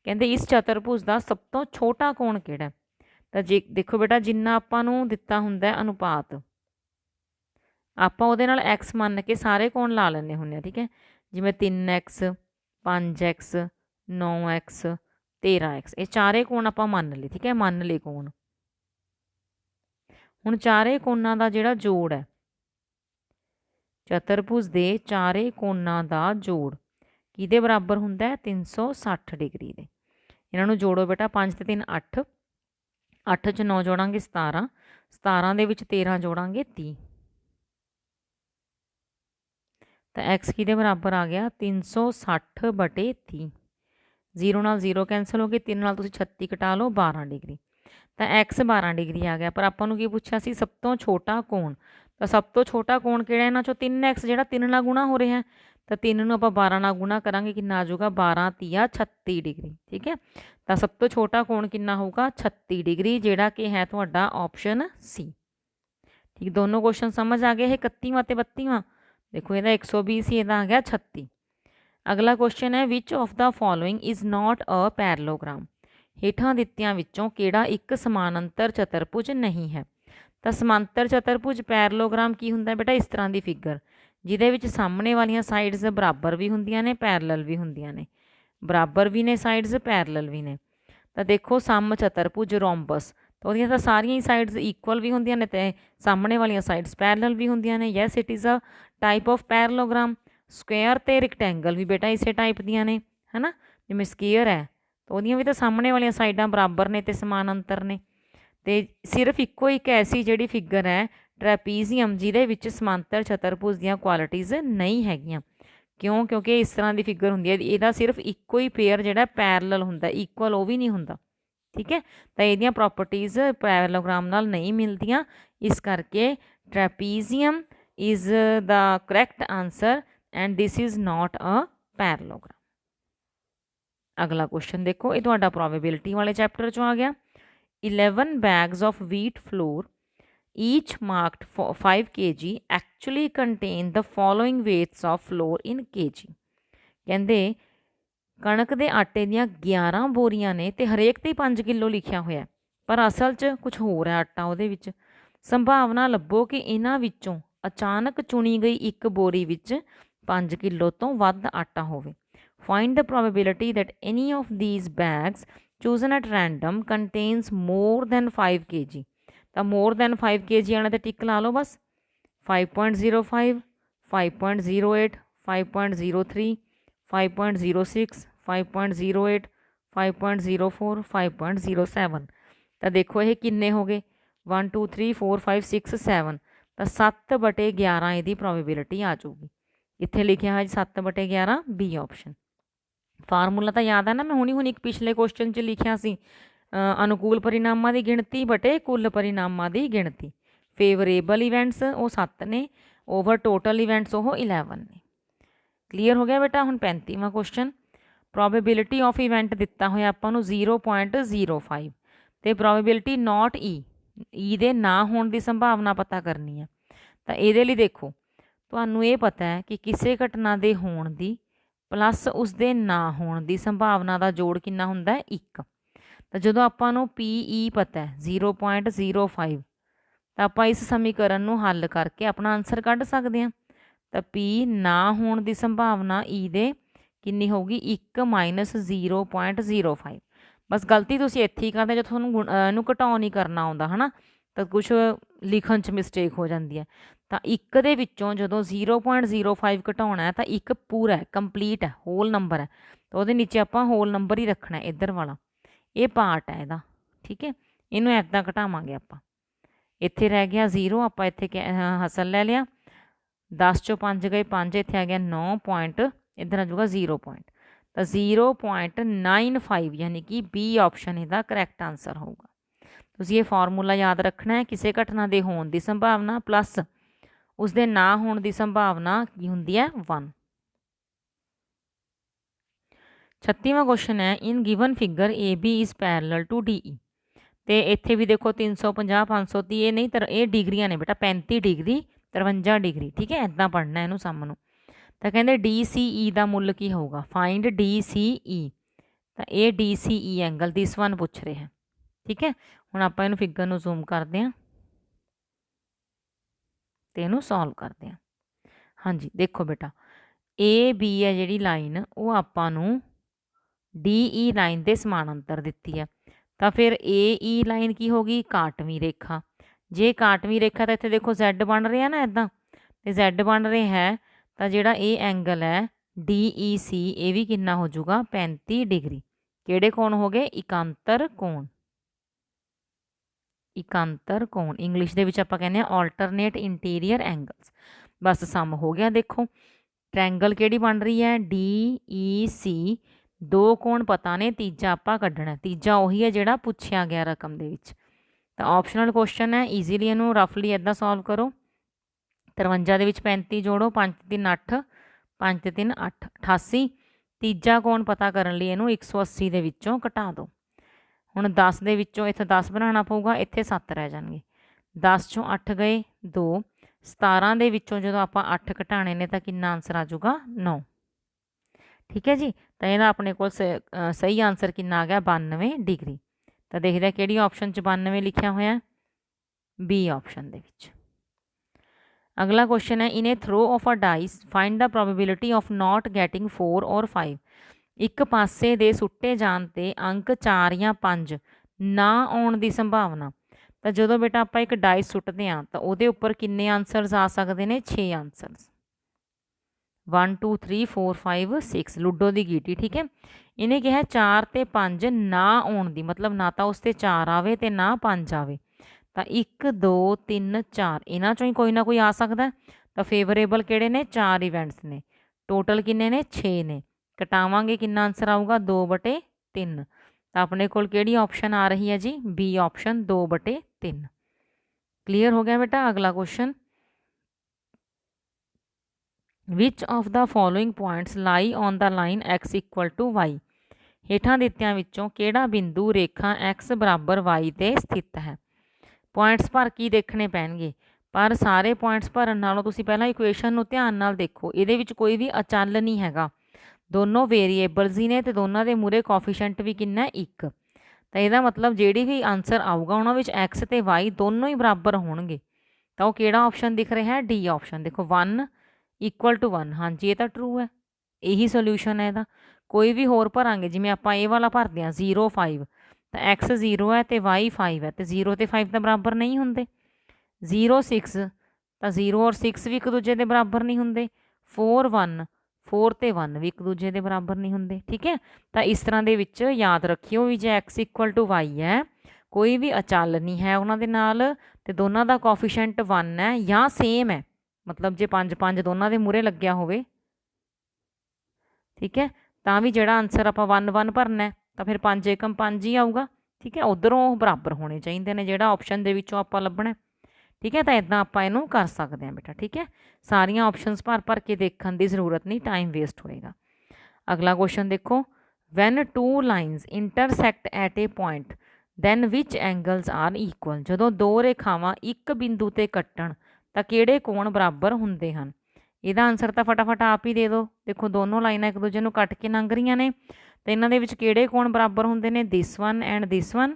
ਕਹਿੰਦੇ ਇਸ ਚਤੁਰਭੁਜ ਦਾ ਸਭ ਤੋਂ ਛੋਟਾ ਕੋਣ ਕਿਹੜਾ। ਤਾਂ ਜੇ ਦੇਖੋ ਬੇਟਾ, ਜਿੰਨਾ ਆਪਾਂ ਨੂੰ ਦਿੱਤਾ ਹੁੰਦਾ ਅਨੁਪਾਤ, ਆਪਾਂ ਉਹਦੇ ਨਾਲ ਐਕਸ ਮੰਨ ਕੇ ਸਾਰੇ ਕੋਣ ਲਾ ਲੈਂਦੇ ਹੁੰਦੇ ਹਾਂ, ਠੀਕ ਹੈ। ਜਿਵੇਂ 3x, 5x, 9x, 13x, ਇਹ ਚਾਰੇ ਕੋਣ ਆਪਾਂ ਮੰਨ ਲਏ, ਠੀਕ ਹੈ। ਮੰਨ ਲਏ ਕੋਣ। ਹੁਣ ਚਾਰੇ ਕੋਣਾਂ ਦਾ ਜਿਹੜਾ ਜੋੜ ਹੈ, ਚਤੁਰਭੁਜ ਦੇ ਚਾਰੇ ਕੋਣਾਂ ਦਾ ਜੋੜ ਕਿਹਦੇ ਬਰਾਬਰ ਹੁੰਦਾ 360 ਡਿਗਰੀ ਦੇ। ਇਹਨਾਂ ਨੂੰ ਜੋੜੋ ਬੇਟਾ, 5 ਤੇ 3 8, 8 'ਚ 9 ਜੋੜਾਂਗੇ 17, 17 ਦੇ ਵਿੱਚ 13 ਜੋੜਾਂਗੇ 30। ਤਾਂ ਐਕਸ ਕਿਹਦੇ ਬਰਾਬਰ ਆ ਗਿਆ 360/30। 0 ਨਾਲ 0 ਕੈਂਸਲ ਹੋ ਗਈ, 3 ਨਾਲ ਤੁਸੀਂ 36 ਘਟਾ ਲਓ 12 ਡਿਗਰੀ। ਤਾਂ ਐਕਸ 12 ਡਿਗਰੀ ਆ ਗਿਆ। ਪਰ ਆਪਾਂ ਨੂੰ ਕੀ ਪੁੱਛਿਆ ਸੀ ਸਭ ਤੋਂ ਛੋਟਾ ਕੋਣ। ਤਾਂ ਸਭ ਤੋਂ ਛੋਟਾ ਕੋਣ ਕਿਹੜਾ ਇਹਨਾਂ ਚੋਂ 3x, ਜਿਹੜਾ 3 ਨਾਲ ਗੁਣਾ ਹੋ ਰਿਹਾ। ਤਾਂ 3 ਨੂੰ ਆਪਾਂ 12 ਨਾਲ ਗੁਣਾ ਕਰਾਂਗੇ, ਕਿੰਨਾ ਆ ਜਾਊਗਾ 12 ਤੀਆ 36 ਡਿਗਰੀ, ਠੀਕ ਹੈ। ਤਾਂ ਸਭ ਤੋਂ ਛੋਟਾ ਕੋਣ ਕਿੰਨਾ ਹੋਊਗਾ 36 ਡਿਗਰੀ, ਜਿਹੜਾ ਕਿ ਹੈ ਤੁਹਾਡਾ ਆਪਸ਼ਨ ਸੀ। ਠੀਕ, ਦੋਨੋਂ ਕੁਐਸਚਨ ਸਮਝ ਆ ਗਏ। ਇਹ 31ਵਾਂ ਤੇ 32ਵਾਂ। ਦੇਖੋ ਇਹਦਾ 120 ਸੀ, ਇਹਦਾ ਆ ਗਿਆ 36। ਅਗਲਾ ਕੁਐਸਚਨ ਹੈ, which of the following is not a parallelogram. ਹੇਠਾਂ ਦਿੱਤਿਆਂ ਵਿੱਚੋਂ ਕਿਹੜਾ ਇੱਕ ਸਮਾਨਾਂਤਰ ਚਤੁਰਭੁਜ ਨਹੀਂ ਹੈ। ਤਾਂ ਸਮਾਂਤਰ ਚਤੁਰਭੁਜ ਪੈਰਲੋਗ੍ਰਾਮ ਕੀ ਹੁੰਦਾ ਬੇਟਾ, ਇਸ ਤਰ੍ਹਾਂ ਦੀ ਫਿਗਰ ਜਿਹਦੇ ਵਿੱਚ ਸਾਹਮਣੇ ਵਾਲੀਆਂ ਸਾਈਡਸ ਬਰਾਬਰ ਵੀ ਹੁੰਦੀਆਂ ਨੇ, ਪੈਰਲਲ ਵੀ ਹੁੰਦੀਆਂ ਨੇ। ਬਰਾਬਰ ਵੀ ਨੇ ਸਾਈਡਸ, ਪੈਰਲਲ ਵੀ ਨੇ। ਤਾਂ ਦੇਖੋ ਸਮ ਚਤੁਰਭੁਜ ਰੋਮਬਸ, ਤਾਂ ਉਹਦੀਆਂ ਤਾਂ ਸਾਰੀਆਂ ਹੀ ਸਾਈਡਸ ਇਕੁਅਲ ਵੀ ਹੁੰਦੀਆਂ ਨੇ ਅਤੇ ਸਾਹਮਣੇ ਵਾਲੀਆਂ ਸਾਈਡਸ ਪੈਰਲਲ ਵੀ ਹੁੰਦੀਆਂ ਨੇ। Yes it is a type of parallelogram. Square ਅਤੇ ਰੈਕਟੈਂਗਲ ਵੀ ਬੇਟਾ ਇਸੇ ਟਾਈਪ ਦੀਆਂ ਨੇ, ਹੈ ਨਾ। ਜਿਵੇਂ ਸਕੁਏਅਰ ਹੈ ਤਾਂ ਉਹਦੀਆਂ ਵੀ ਤਾਂ ਸਾਹਮਣੇ ਵਾਲੀਆਂ ਸਾਈਡਾਂ ਬਰਾਬਰ ਨੇ ਅਤੇ ਸਮਾਨਾਂਤਰ ਨੇ। ਅਤੇ ਸਿਰਫ ਇੱਕੋ ਇੱਕ ਐਸੀ ਜਿਹੜੀ ਫਿਗਰ ਹੈ ਟ੍ਰੈਪੀਜ਼ੀਅਮ, ਜਿਹਦੇ ਵਿੱਚ ਸਮਾਂਤਰ ਚਤੁਰਭੁਜ ਦੀਆਂ ਕੁਆਲਿਟੀਜ਼ ਨਹੀਂ ਹੈਗੀਆਂ। ਕਿਉਂ? ਕਿਉਂਕਿ ਇਸ ਤਰ੍ਹਾਂ ਦੀ ਫਿਗਰ ਹੁੰਦੀ ਹੈ, ਇਹਦਾ ਸਿਰਫ ਇੱਕੋ ਹੀ ਪੇਅਰ ਜਿਹੜਾ ਪੈਰਲਲ ਹੁੰਦਾ, ਇਕੁਅਲ ਉਹ ਵੀ ਨਹੀਂ ਹੁੰਦਾ, ਠੀਕ ਹੈ। ਤਾਂ ਇਹਦੀਆਂ ਪ੍ਰੋਪਰਟੀਜ਼ ਪੈਰਲੋਗ੍ਰਾਮ ਨਾਲ ਨਹੀਂ ਮਿਲਦੀਆਂ, ਇਸ ਕਰਕੇ trapezium is the correct answer and this is not a parallelogram. ਅਗਲਾ ਕੁਐਸਚਨ ਦੇਖੋ, ਇਹ ਤੁਹਾਡਾ ਪ੍ਰੋਬੇਬਿਲਿਟੀ ਵਾਲੇ ਚੈਪਟਰ 'ਚੋਂ ਆ ਗਿਆ। 11 bags of wheat flour, each marked 5 kg, actually contain the following weights of flour in kg। ਕਹਿੰਦੇ ਕਣਕ ਦੇ ਆਟੇ ਦੀਆਂ 11 ਬੋਰੀਆਂ ਨੇ ਅਤੇ ਹਰੇਕ 'ਤੇ 5 ਕਿਲੋ ਲਿਖਿਆ ਹੋਇਆ, ਪਰ ਅਸਲ 'ਚ ਕੁਝ ਹੋਰ ਹੈ ਆਟਾ ਉਹਦੇ ਵਿੱਚ। ਸੰਭਾਵਨਾ ਲੱਭੋ ਕਿ ਇਹਨਾਂ ਵਿੱਚੋਂ ਅਚਾਨਕ ਚੁਣੀ ਗਈ ਇੱਕ ਬੋਰੀ ਵਿੱਚ 5 ਕਿਲੋ ਤੋਂ ਵੱਧ ਆਟਾ ਹੋਵੇ। Find the probability that any of these bags chosen at random contains more than 5 kg। ਤਾਂ more than 5 kg ਵਾਲੇ 'ਤੇ ਟਿਕ ਲਾ ਲਓ ਬਸ। 5.05, 5.08, 5.03, 5.06, 5.08, 5.04, 5.07। ਤਾਂ ਦੇਖੋ ਇਹ ਕਿੰਨੇ ਹੋ ਗਏ 1 2 3 4 5 6 7। ਤਾਂ 7/11 ਇਹਦੀ ਪ੍ਰੋਬੇਬਿਲਿਟੀ ਆ ਜਾਊਗੀ, इत्थे लिखिया है 7/11 बी ऑप्शन। फार्मूला तो याद है ना, मैं हुणी एक पिछले क्वेश्चन च लिखिया सी अनुकूल परिणामां की गिणती बटे कुल परिणामां की गिणती। फेवरेबल इवेंट्स वो 7 ने, ओवर टोटल इवेंट्स वो 11 ने। क्लीयर हो गया बेटा। हुण 35वां क्वेश्चन, प्रोबेबिलिटी ऑफ इवेंट दिता होया आपां नूं 0.05 ते प्रोबेबिलिटी नॉट ई दे ना होने की संभावना पता करनी है। तो ये लिए देखो, तुहानूं ये पता है कि किसी घटना के होने की प्लस उसके ना होने की संभावना का जोड़ कितना हुंदा है 1। तो जो आपां नूं PE पता है 0.05, तो आप इस समीकरण नूं हल करके अपना आंसर कढ़ सकते हैं। तो P ना होने की संभावना ई दे कितनी होगी 1 - 0.05। बस गलती तुसीं इत्थे ही करदे, जो तुहानूं इहनूं घटाओ नहीं करना आउंदा है ना, तो कुछ लिखण च मिसटेक हो जाती है। तो 1 दे विच्चों जदों 0.05 घटाउणा है तो 1 पूरा है, कंप्लीट है, होल नंबर है, तो वो नीचे आपां होल नंबर ही रखना है इधर वाला, ये पार्ट है इहदा। ठीक है, इनू ऐदां घटावांगे आपां। इत्थे रह गया 0, आपां इत्थे हसल लै लिया, 10 चों 5 गए 5, इत्थे आ गया 9 पॉइंट, इधर आ जाऊगा 0 पॉइंट, तो 0.95 यानी कि बी ऑप्शन इसका करैक्ट आंसर होगा। तुसीं ये फार्मूला याद रखना है, किसी घटना के होने की संभावना प्लस उसके ना होने की संभावना की हुंदी है 1। 36वां क्वेश्चन है, in given figure A B is parallel to DE। तो इत्थे भी देखो 350 530, ये नहीं तर ये डिग्रियां ने बेटा, 35 डिग्री 53 डिग्री। ठीक है, इदां पढ़ना इनू सामनों। तो कहते DCE का मुल की होगा, फाइंड DCE। तो ये DCE एंगल दिस वन पूछ रहे हैं। ठीक है, हुण आपां इहनूं फिगर नूं जूम करते हैं तो इहनूं सॉल्व करते हैं। हाँ जी, देखो बेटा AB है जिहड़ी लाइन वो आपां नूं DE लाइन के समानांतर दिती है, तो फिर AE लाइन की होगी काटवीं रेखा। जे काटवीं रेखा तो इत्थे देखो Z बन रहा ना इदां, तो Z बन रहा है, तो जिहड़ा ये एंगल है DEC ये भी कितना हो जाऊगा 35 डिग्री। किहड़े कोण हो गए? इकांतर कोण। इकांतर कोण इंग्लिश दे विच आपां कहने ऑल्टरनेट इंटीरियर एंगल्स। बस सम हो गया। देखो ट्रैंगल किहड़ी बन रही है DEC, दो कोण पता ने, तीजा आपां कड्ढना, तीजा उही है जिहड़ा पुछया गया रकम दे विच। तो ऑप्शनल क्वेश्चन है, ईजीली इहनूं रफली इदां सॉल्व करो। 53 ਦੇ ਵਿੱਚ 35 जोड़ो, 5 3 8, 5 3 8, 88। तीजा कोण पता करने लिए इनू 180 ਦੇ ਵਿੱਚੋਂ ਘਟਾ ਦਿਓ। ਹੁਣ 10 ਦੇ ਵਿੱਚੋਂ ਇੱਥੇ 10 ਬਣਾਉਣਾ ਪਊਗਾ, ਇੱਥੇ 7 ਰਹਿ ਜਾਣਗੇ। 10 ਚੋਂ 8 ਗਏ 2, 17 ਦੇ ਵਿੱਚੋਂ ਜਦੋਂ ਆਪਾਂ 8 ਘਟਾਣੇ ਨੇ ਤਾਂ ਕਿੰਨਾ ਆਨਸਰ ਆ ਜਾਊਗਾ 9। ਠੀਕ ਹੈ ਜੀ, ਤਾਂ ਇਹਦਾ ਆਪਣੇ ਕੋਲ ਸਹੀ ਆਨਸਰ ਕਿੰਨਾ ਆ ਗਿਆ 92 ਡਿਗਰੀ। ਤਾਂ ਦੇਖਦੇ ਕਿਹੜੀ ਆਪਸ਼ਨ 'ਚ 92 ਲਿਖਿਆ ਹੋਇਆ, ਬੀ ਆਪਸ਼ਨ ਦੇ ਵਿੱਚ। अगला क्वेश्चन है, in a throw of a dice find the probability of not getting 4 और 5। एक पासे दे सुट्टे जाण ते अंक 4 या 5 ना आउण दी संभावना। तो जो बेटा आप एक डाइस सुट्टते हैं तो वो उपर किन्ने आंसरस आ सकते हैं? 6 आंसरस, 1 2 3 4 5 6, लूडो की गीटी। ठीक है, इन्हें कहा 4 ते 5 ना आउण दी, मतलब ना तो उसते 4 आवे ते ना 5 आवे। तो 1 2 3 4 इन्हां चों ही कोई ना कोई आ सकता है। तो फेवरेबल किहड़े ने? 4 इवेंट्स ने, टोटल किन्ने ने? 6 ने। कटावांगे किन्ना आंसर आऊगा 2/3। तो अपने कोल किहड़ी ऑप्शन आ रही है जी? B option 2/3। क्लीयर हो गया बेटा। अगला question, which of the following points lie on the line x = y। हेठां दित्तियां विचों किहड़ा बिंदु रेखा x = y ते स्थित है। पॉइंट्स भर के देखने पैणगे, पर सारे पॉइंट्स भरन नालों तुसीं पहलां इक्वेशन नूं ध्यान नाल देखो। इहदे विच कोई भी अचल नहीं हैगा, दोनों वेरीएबल्स ही ने ते दोनों दे मूरे कोफिशेंट भी कितना है 1। तो इहदा मतलब जिहड़ी भी आंसर आऊगा उन्हां विच एक्स ते वाई दोनों ही बराबर होणगे। तो वो किहड़ा ऑप्शन दिख रहा है? D option. देखो 1 = 1, हाँ जी ये तो ट्रू है, यही सोल्यूशन है इहदा। कोई भी होर भरांगे, जिवें आपां ये वाला भरदे हां 0 5, तो x 0 है तो y 5 है, तो 0 तो 5 तो बराबर नहीं होंगे। 0 6, तो 0 और 6 भी एक दूजे के बराबर नहीं होंगे। 4 1, 4 तो 1 भी एक दूजे के बराबर नहीं होंगे। ठीक है, तो इस तरह के विच याद रखियो भी जे x = y है, कोई भी अचल नहीं है उन्होंने नाल, ते दोनों का कोफिशेंट 1 है या सेम है, मतलब जे 5 5 दोनों के मूहरे लग्या होवे, ठीक है, ਤਾਂ भी ਜਿਹੜਾ आंसर ਆਪਾਂ 1 1 ਭਰਨਾ ਹੈ ਤਾਂ ਫਿਰ 5 ਏਕਮ 5 ਹੀ ਆਊਗਾ। ठीक है, उधरों बराबर होने चाहिए ने ਜਿਹੜਾ ऑप्शन ਦੇ ਵਿੱਚੋਂ ਆਪਾਂ ਲੱਭਣਾ। ठीक है, तो इदां ਆਪਾਂ ਇਹਨੂੰ कर सकते हैं बेटा। ठीक है, सारियां ऑप्शनस भर भर के देखने की जरूरत नहीं, टाइम वेस्ट होएगा। अगला क्वेश्चन देखो, when 2 lines intersect at a point then which angles are equal. ਜਦੋਂ ਦੋ ਰੇਖਾਵਾਂ ਇੱਕ ਬਿੰਦੂ ਤੇ ਕੱਟਣ ਤਾਂ ਕਿਹੜੇ ਕੋਣ ਬਰਾਬਰ ਹੁੰਦੇ ਹਨ। ਇਹਦਾ ਆਨਸਰ ਤਾਂ ਫਟਾਫਟ ਆਪ ਹੀ ਦੇ ਦਿਓ। ਦੇਖੋ ਦੋਨੋਂ ਲਾਈਨਾਂ ਇੱਕ ਦੂਜੇ ਨੂੰ ਕੱਟ ਕੇ ਲੰਘ ਰਹੀਆਂ ਨੇ ਤੇ ਇਹਨਾਂ ਦੇ ਵਿੱਚ ਕਿਹੜੇ ਕੋਣ ਬਰਾਬਰ ਹੁੰਦੇ ਨੇ, this one and this one,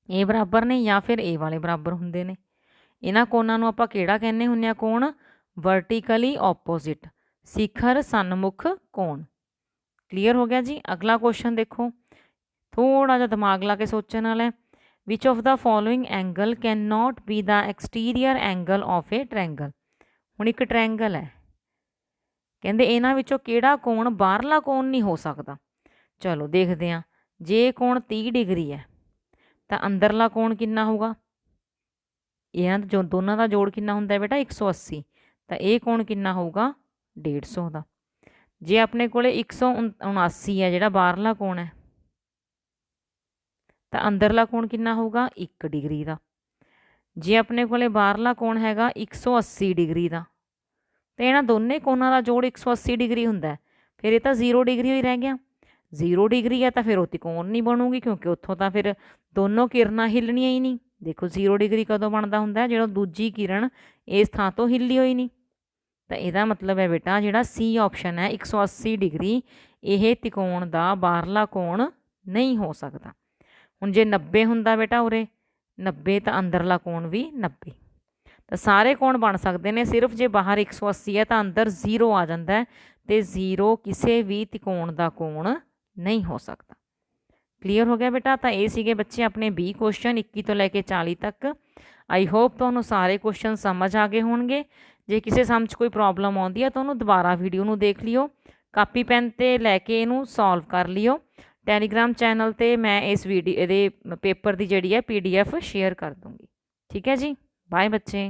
ਇਹ ਬਰਾਬਰ ਨੇ ਜਾਂ ਫਿਰ ਇਹ ਵਾਲੇ ਬਰਾਬਰ ਹੁੰਦੇ ਨੇ। ਇਹਨਾਂ ਕੋਣਾਂ ਨੂੰ ਆਪਾਂ ਕਿਹੜਾ ਕਹਿੰਦੇ ਹੁੰਦੇ ਆ, ਕੋਣ वर्टिकली ऑपोजिट, शिखर सन्मुख कोण। क्लीयर हो गया जी। अगला क्वेश्चन देखो, थोड़ा जा दिमाग ला के सोचने वाला है। Which of the following angle can not be the exterior angle of a triangle. हुण एक ट्रैंगल है, कहते इन्हां विचों किहड़ा कोण बाहरला कोण नहीं हो सकता। चलो देखते हैं, जे कोण 30 डिग्री है तो अंदरला कोण कितना होगा, इन्हां जो दोनों का जोड़ कितना हुंदा है बेटा 180, तो यह कोण कितना होगा 150 का। जे अपने को 179 है जिहड़ा बाहरला कोण है तो अंदरला कोण कितना होगा 1 डिग्री का। जे अपने को बाहरला कोण हैगा 180 डिग्री का, तो इन्हां दोनों कोणों का जोड़ 180 डिग्री हुंदा है, फिर ये तो 0 डिग्री ही रह गया। 0 डिग्री है तो फिर उत्ते कोण नहीं बनूगी, क्योंकि उत्थों तो फिर दोनों किरणां हिलनियां ही नहीं। देखो 0 डिग्री कदों बनता हुंदा है, जो दूजी किरण इस थां तो हिली हुई नहीं। तो यदा मतलब है बेटा जिहड़ा सी ऑप्शन है 180 डिग्री, यह त्रिकोण का बाहरला कोण नहीं हो सकता। हुण जे 90 हुंदा बेटा उरे 90, तो अंदरला कोण भी 90, तो सारे कोण बन सकते हैं। सिर्फ जे बाहर 180 है तो अंदर 0 आ जाता है, तो 0 किसी भी त्रिकोण का कोण नहीं हो सकता। क्लीयर हो गया बेटा। तो ये सीगे बच्चे अपने 20 क्वेश्चन 21 तो लैके 40 तक। आई होप तुहानूं सारे क्वेश्चन समझ आ गए होणगे। जे किसी समझ कोई प्रॉब्लम आती है तो उन्होंने दोबारा वीडियो नूं देख लियो, कापी पैन ते लैके इनू सॉल्व कर लियो। टैलीग्राम चैनल ते मैं इस वीडियो ये पेपर की जिहड़ी है PDF शेयर कर दूँगी। ठीक है जी, बाय बच्चे।